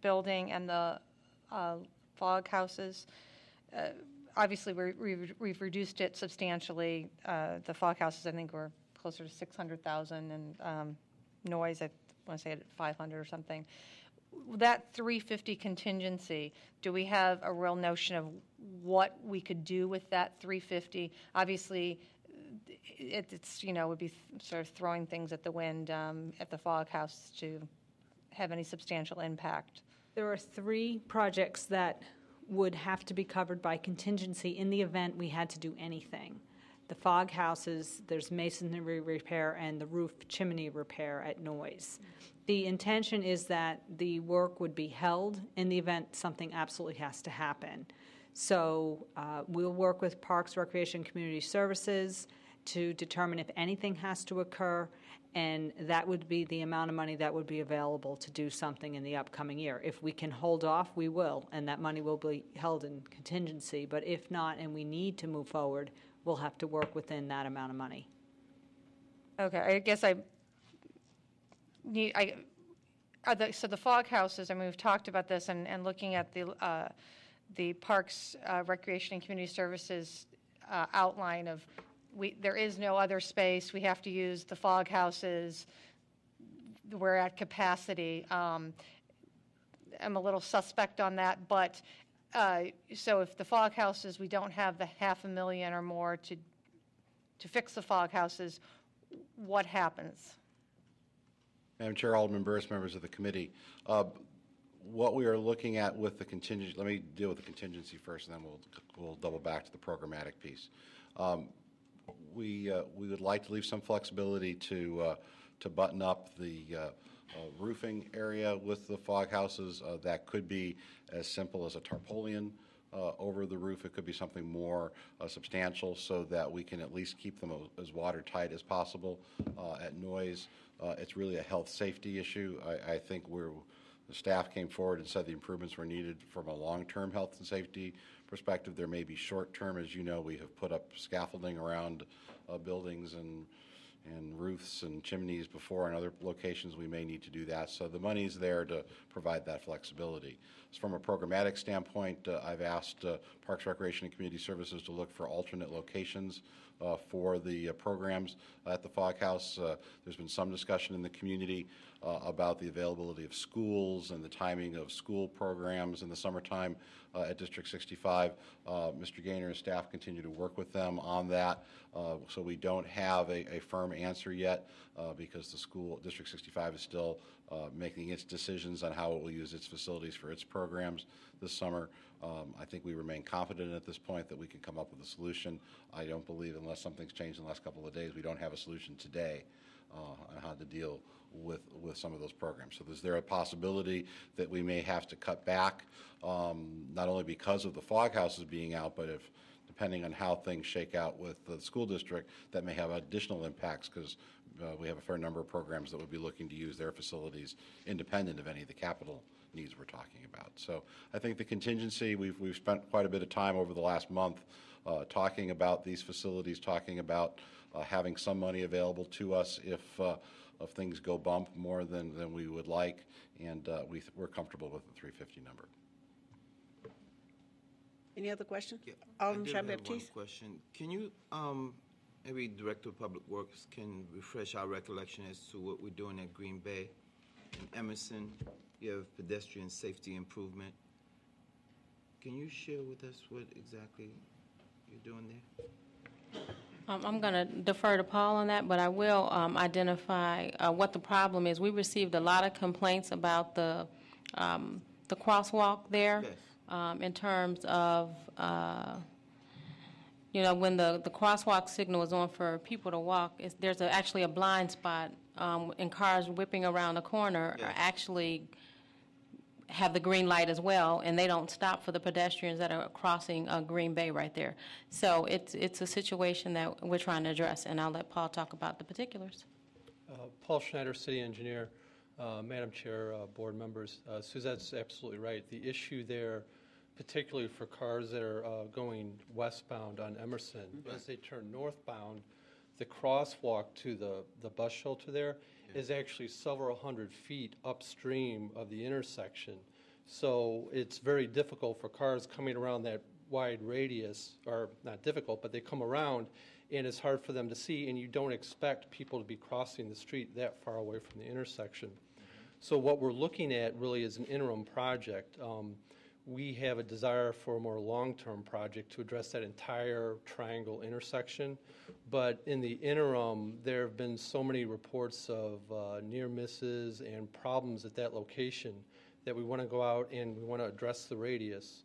building and the fog houses. Obviously, we've reduced it substantially. The fog houses, I think, were closer to $600,000, and noise, I want to say at 500 or something. That 350 contingency, do we have a real notion of what we could do with that 350? Obviously, it's would be sort of throwing things at the wind at the fog house to have any substantial impact. There are 3 projects that would have to be covered by contingency in the event we had to do anything. The fog houses, there's masonry repair, and the roof chimney repair at Noise. The intention is that the work would be held in the event something absolutely has to happen. So we'll work with Parks, Recreation, Community Services to determine if anything has to occur, and that would be the amount of money that would be available to do something in the upcoming year. If we can hold off, we will, and that money will be held in contingency. But if not, and we need to move forward, we'll have to work within that amount of money. Okay, I guess so the fog houses, I mean, we've talked about this and looking at the Parks, Recreation, and Community Services outline of there is no other space. We have to use the fog houses. We're at capacity. I'm a little suspect on that, but so if the fog houses, we don't have the $500,000 or more to fix the fog houses, what happens? Madam Chair, Alderman Burris, members of the committee, what we are looking at with the contingency, let me deal with the contingency first, and then we'll double back to the programmatic piece. We would like to leave some flexibility to button up the roofing area with the fog houses. That could be as simple as a tarpaulin over the roof. It could be something more substantial so that we can at least keep them as watertight as possible at noise. It's really a health safety issue. I think the staff came forward and said the improvements were needed from a long-term health and safety perspective. There may be short-term. As you know, we have put up scaffolding around buildings and roofs and chimneys before. In other locations, we may need to do that. So the money's there to provide that flexibility. So from a programmatic standpoint, I've asked Parks, Recreation, and Community Services to look for alternate locations for the programs at the Fog House. There's been some discussion in the community about the availability of schools and the timing of school programs in the summertime at District 65. Mr. Gaynor and staff continue to work with them on that. So we don't have a firm answer yet because the school, District 65, is still making its decisions on how it will use its facilities for its programs this summer. I think we remain confident at this point that we can come up with a solution. I don't believe, unless something's changed in the last couple of days, we don't have a solution today on how to deal with some of those programs. So is there a possibility that we may have to cut back, not only because of the fog houses being out, but if, depending on how things shake out with the school district, that may have additional impacts because we have a fair number of programs that would be looking to use their facilities independent of any of the capital needs we're talking about. So I think the contingency, we've spent quite a bit of time over the last month talking about these facilities, talking about having some money available to us if things go bump more than we would like, and we're comfortable with the 350 number. Any other questions? Yeah, Alderman I did have one Jean-Baptiste? question. Can you, maybe Director of Public Works can refresh our recollection as to what we're doing at Green Bay and Emerson? You have pedestrian safety improvement. Can you share with us what exactly you're doing there? I'm going to defer to Paul on that, but I will identify what the problem is. We received a lot of complaints about the crosswalk there. Yes. In terms of, when the crosswalk signal is on for people to walk, there's actually a blind spot, and cars whipping around the corner Yes. are actually have the green light as well, and they don't stop for the pedestrians that are crossing Green Bay right there. So it's a situation that we're trying to address, and I'll let Paul talk about the particulars. Paul Schneider, City Engineer. Madam Chair, board members, Suzette's absolutely right. The issue there, particularly for cars that are going westbound on Emerson, as they turn northbound, the crosswalk to the bus shelter there is actually several hundred feet upstream of the intersection. So it's very difficult for cars coming around that wide radius, or not difficult, but they come around, and it's hard for them to see, and you don't expect people to be crossing the street that far away from the intersection. So what we're looking at really is an interim project. We have a desire for a more long-term project to address that entire triangle intersection. But in the interim, there have been so many reports of near misses and problems at that location that we want to go out and we want to address the radius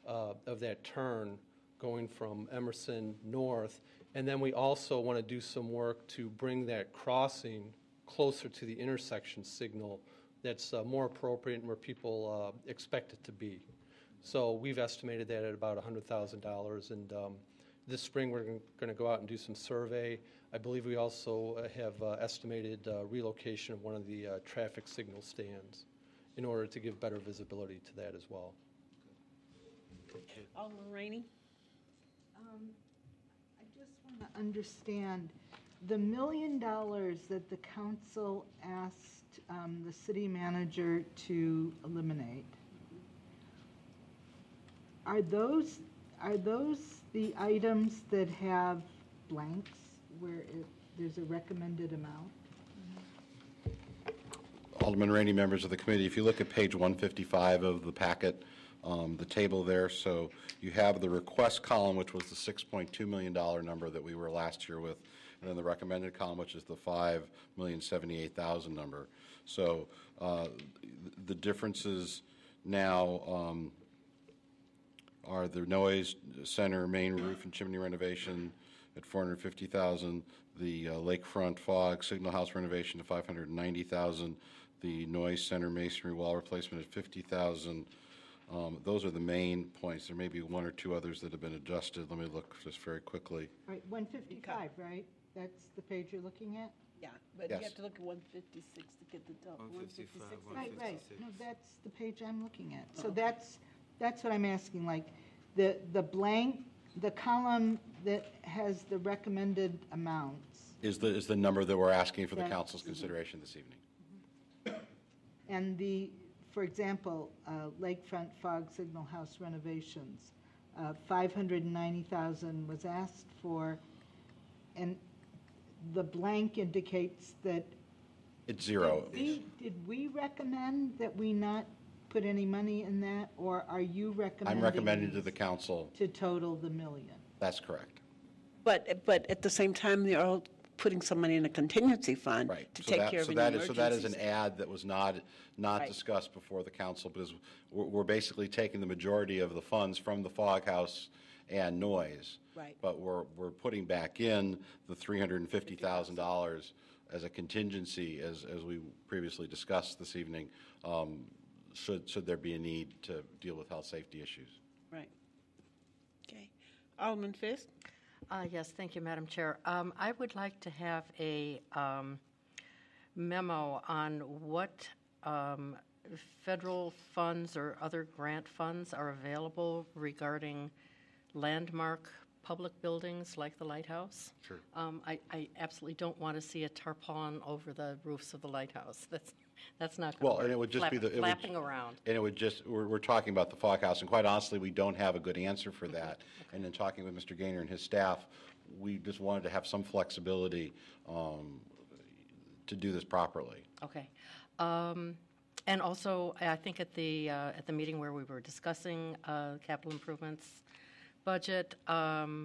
of that turn going from Emerson north. And then we also want to do some work to bring that crossing closer to the intersection signal that's more appropriate and where people expect it to be. So we've estimated that at about $100,000, and this spring we're going to go out and do some survey. I believe we also have estimated relocation of one of the traffic signal stands in order to give better visibility to that as well. Alderman Rainey? I just want to understand, the $1 million that the council asked the city manager to eliminate, are those the items that have blanks where there's a recommended amount? Alderman Rainey, members of the committee, if you look at page 155 of the packet, the table there, so you have the request column, which was the $6.2 million number that we were last year with, and then the recommended column, which is the $5,078,000 number. So the differences now are the noise center, main roof and chimney renovation, at $450,000, the lakefront fog signal house renovation at $590,000, the noise center masonry wall replacement at $50,000. Those are the main points. There may be one or two others that have been adjusted. Let me look just very quickly. All right, 155, right? That's the page you're looking at? Yeah, but Yes. you have to look at 156 to get the total. 155, Right. No, that's the page I'm looking at. So that's what I'm asking, like, the blank, the column that has the recommended amounts, Is the number that we're asking for the That- council's consideration this evening. and for example, lakefront fog signal house renovations, 590,000 was asked for, and the blank indicates that. It's zero. Did we recommend that we not put any money in that, or are you recommending? I'm recommending to the council, To total the million? that's correct. But at the same time, they're all putting some money in a contingency fund to So take that- care of so any that emergencies. is- So that is an ad that was not Right. discussed before the council, because we're basically taking the majority of the funds from the fog house and noise. Right. But we're putting back in the $350,000 as a contingency, as we previously discussed this evening, should there be a need to deal with health safety issues. Right. Okay. Alderman Fisk? Yes, thank you, Madam Chair. I would like to have a memo on what federal funds or other grant funds are available regarding landmark public buildings like the lighthouse. Sure. I absolutely don't want to see a tarpaulin over the roofs of the lighthouse. That's not Well, going to work. and it would just be the. Flapping around. And it would just, we're talking about the fog house, and quite honestly, we don't have a good answer for that. And in talking with Mr. Gaynor and his staff, we just wanted to have some flexibility to do this properly. Okay. And also, I think at the meeting where we were discussing capital improvements budget, I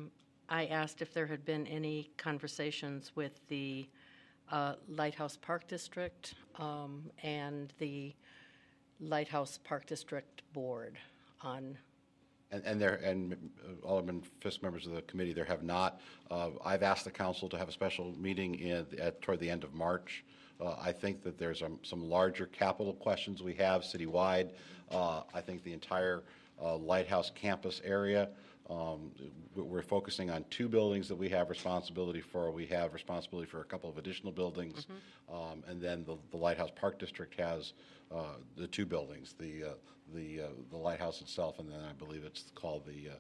asked if there had been any conversations with the Lighthouse Park District and the Lighthouse Park District Board on. And Alderman Fisk, members of the committee, there have not. I've asked the council to have a special meeting toward the end of March. I think that there's some larger capital questions we have citywide. I think the entire Lighthouse campus area, we're focusing on 2 buildings that we have responsibility for. We have responsibility for a couple of additional buildings. And then the Lighthouse Park District has the 2 buildings, the lighthouse itself, and then I believe it's called the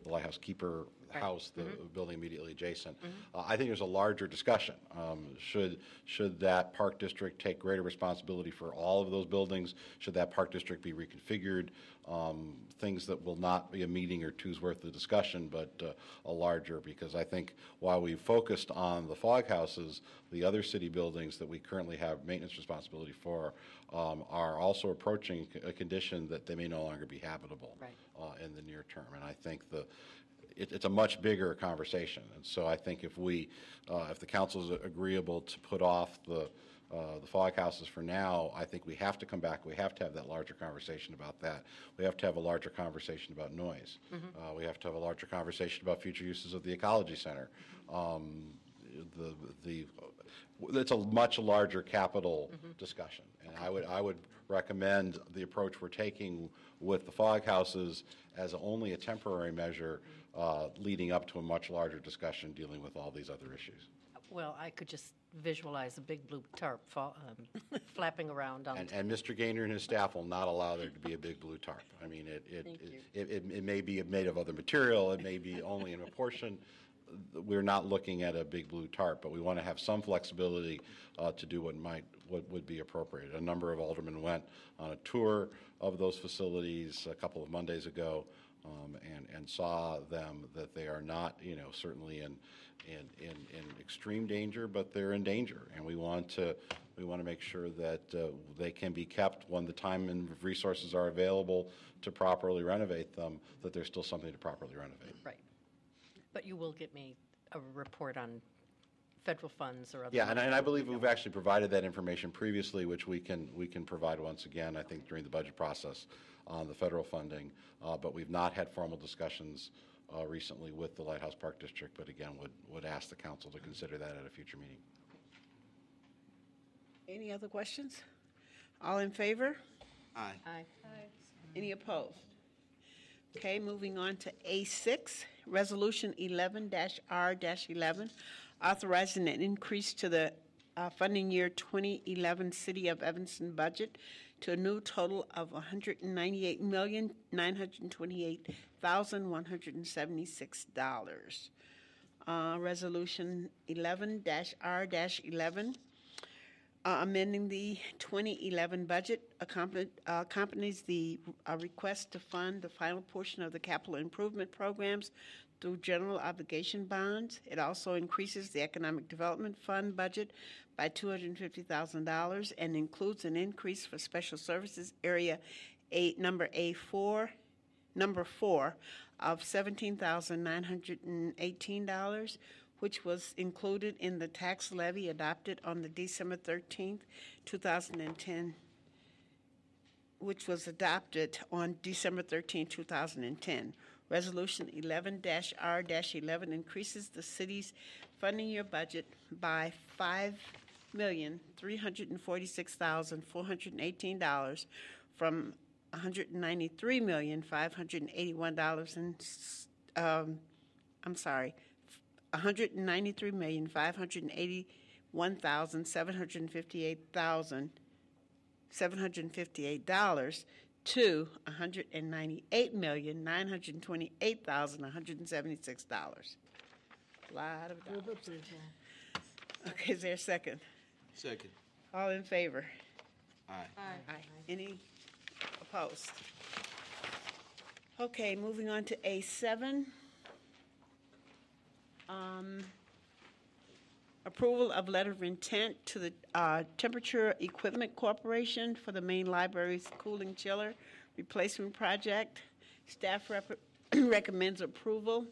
Lighthouse Keeper House, the building immediately adjacent. I think there's a larger discussion. Should that park district take greater responsibility for all of those buildings? Should that park district be reconfigured? Things that will not be a meeting or two's worth of discussion, but a larger, because I think while we focused on the fog houses, the other city buildings that we currently have maintenance responsibility for are also approaching a condition that they may no longer be habitable in the near term. And I think it's a much bigger conversation. And so I think if the council is agreeable to put off the fog houses for now, I think we have to come back. We have to have that larger conversation about that. We have to have a larger conversation about noise. We have to have a larger conversation about future uses of the ecology center. It's a much larger capital discussion, and I would recommend the approach we're taking with the fog houses as only a temporary measure, leading up to a much larger discussion dealing with all these other issues. Well, I could just visualize a big blue tarp flapping around on. And Mr. Gaynor and his staff will not allow there to be a big blue tarp. I mean, it may be made of other material. It may be only in a portion. We're not looking at a big blue tarp, but we want to have some flexibility to do what would be appropriate. A number of aldermen went on a tour of those facilities a couple of Mondays ago, and saw them, that they are not, certainly in extreme danger, but they're in danger, and we want to make sure that they can be kept when the time and resources are available to properly renovate them, that there's still something to properly renovate. Right. But you will get me a report on federal funds or other. Yeah, and I believe we've actually provided that information previously, which we can provide once again, I think, during the budget process on the federal funding, but we've not had formal discussions recently with the Lighthouse Park District, but again, would ask the council to consider that at a future meeting. Any other questions? All in favor? Aye. Aye. Any opposed? Okay, moving on to A6, Resolution 11-R-11, authorizing an increase to the funding year 2011 City of Evanston budget to a new total of $198,928,176. Resolution 11-R-11, amending the 2011 budget accompanies the request to fund the final portion of the capital improvement programs through general obligation bonds. It also increases the Economic Development Fund budget by $250,000 and includes an increase for Special Services Area number 4 of $17,918, which was included in the tax levy adopted on the December 13th, 2010, which was adopted on December 13, 2010. Resolution 11-R-11 increases the city's funding year budget by $5,346,418 from $193,581,758 to $198,928,176. Lot of Move dollars. approval. Okay, is there a second? Second. All in favor? Aye. Aye. Any opposed? Okay, moving on to A7. Approval of letter of intent to the Temperature Equipment Corporation for the main library's cooling chiller replacement project. Staff recommends approval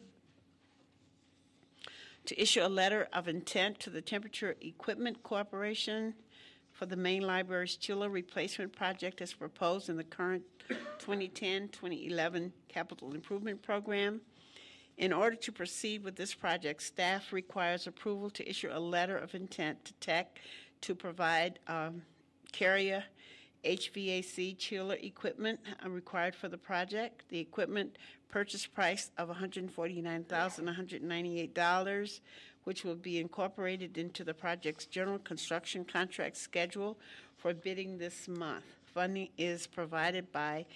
to issue a letter of intent to the Temperature Equipment Corporation for the main library's chiller replacement project as proposed in the current 2010-2011 capital improvement program. In order to proceed with this project, staff requires approval to issue a letter of intent to TEC to provide carrier HVAC chiller equipment required for the project. The equipment purchase price of $149,198, which will be incorporated into the project's general construction contract schedule for bidding this month. Funding is provided by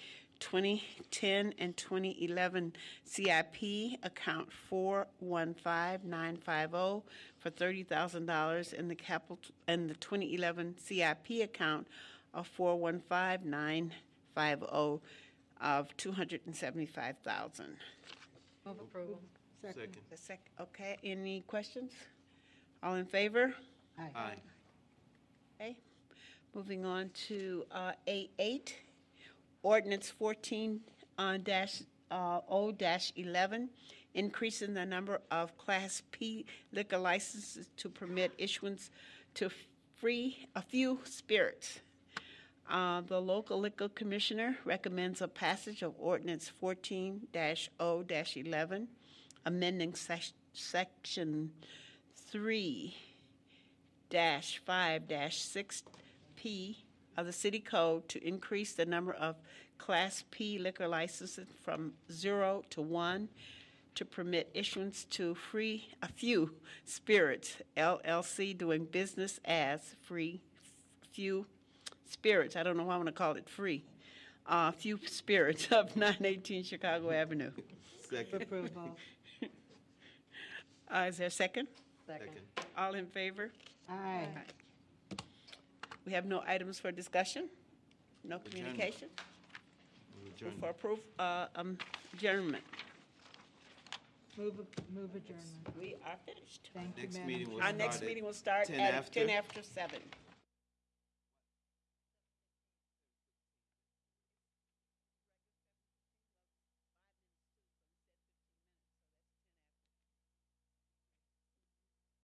2010 and 2011 CIP account 415950 for $30,000 in the capital and the 2011 CIP account of 415950 of $275,000. Move approval. Second. Okay, any questions? All in favor? Aye. Okay. Moving on to A8. Ordinance 14-0-11, increasing the number of Class P liquor licenses to permit issuance to a few spirits. The local liquor commissioner recommends a passage of Ordinance 14-0-11, amending Section 3-5-6P of the City Code to increase the number of Class P liquor licenses from 0 to 1 to permit issuance to a few spirits, LLC doing business as few spirits. I don't know why I want to call it free. Few spirits of 918 Chicago Avenue. Second. Approval. Is there a second? Second. All in favor? Aye. We have no items for discussion? No communication? For approval, adjournment. Move adjournment. We are finished. Thank you, Next Madam meeting will Chair. Our next start at meeting will start 10 at after. 10 after 7.